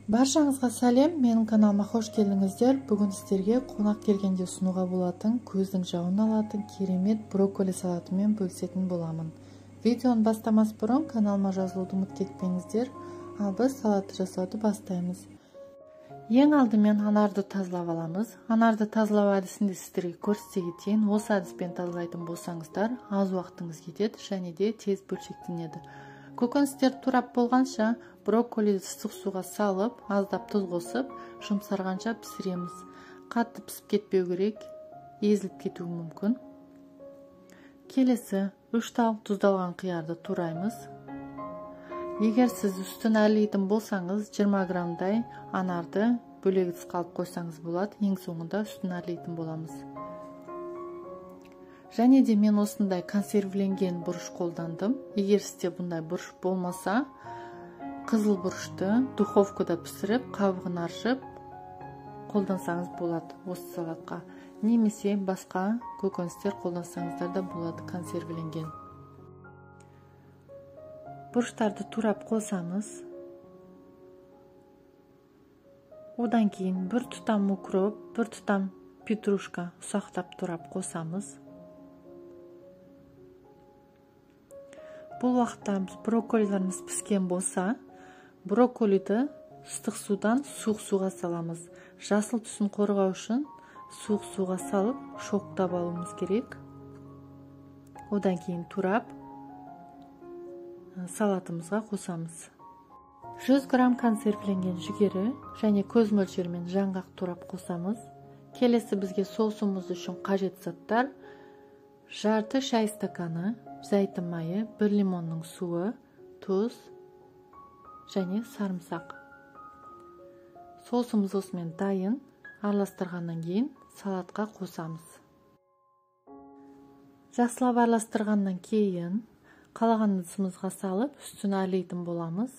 Баршаңызға сәлем, менің каналыма қош келдіңіздер. Бүгін сіздерге қонақ келгенде ұсынуға болатын, көздің жауын алатын керемет брокколи салатымен бөлісетін боламын. Видеоны бастамас бұрын каналыма жазылуды ұмытып кетпеңіздер, ал біз салатты жасауды бастаймыз. Ең алдымен анарды тазалап аламыз. Анарды тазалау әдісінде сіздерге көрсете кетейін. Осы әдіспен тазалайтын болсаңыздар, аз уақытыңыз кетеді және де тез бөлшектенеді. Көкөністер турап болғанша брокколиді ыстық суға салып, аздап тұз қосып, жұмсарғанша пісіреміз. Қатты пісіп кетпеу керек, езіліп кетуі мүмкін. Келесі 3 тал тұздалған қиярды тураймыз. Егер сіз үстін әрлейтін болсаңыз, 20 грамдай анарды бөлек ыдысқа алып қойсаңыз болады. Ең соңында үстін әрлейтін боламыз. Және де мен осындай консервіленген бұрыш қолдандым. Егер сізде бұндай бұрыш болмаса, қызыл бұрышты духовкада пісіріп, қабығын аршып қолдансаңыз болады осы салатқа. Немесе басқа көкөністер қолдансаңыздар да болады консервіленген. Бұрыштарды турап қосамыз. Одан кейін бір тұтам укроп, бір тұтам петрушка ұсақтап турап қосамыз. Бұл уақытта брокколилеріміз піскен болса, брокколиді ыстық судан суық суға саламыз. Жасыл түсін қорғау үшін суық суға салып, шоқтап алуымыз керек. Одан кейін турап салатымызға қосамыз. 100 грамм консервіленген жүгері және көз мөлшерімен жаңғақ турап қосамыз. Келесі бізге соусымыз үшін қажет заттар: жарты шай стаканы зәйтін майы, 1 лимонның суы, тұз және сарымсақ. Соусымыз осымен дайын. Араластырғаннан кейін салатқа қосамыз. Жақсылап араластырғаннан кейін қалаған ыдысымызға салып, үстін әрлейтін боламыз.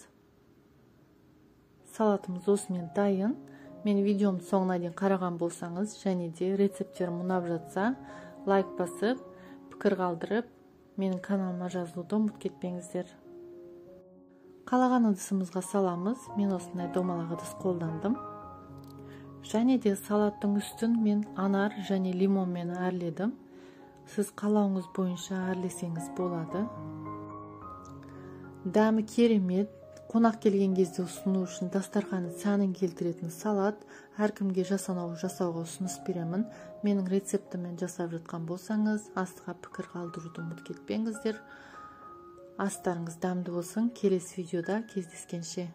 Салатымыз осымен дайын. Мен видеомды соңына дейін қараған болсаңыз және де рецепттерім ұнап жатса, лайк басып, пікір қалдырып, менің каналыма жазылуды ұмытып кетпеңіздер. Қалаған ыдысымызға саламыз. Мен осындай домалақ ыдыс қолдандым. Және де салаттың үстін мен анар және лимонмен әрледім. Сіз қалауыңыз бойынша әрлесеңіз болады. Дәмі керемет. Қонақ келген кезде ұсыну үшін дастарханның сәнін келтіретін салат. Әркімге жасауға ұсыныс беремін. Менің рецептіммен жасап жатқан болсаңыз, астыға пікір қалдыруды ұмытып кетпеңіздер. Астарыңыз дәмді болсын. Келесі видеода кездескенше.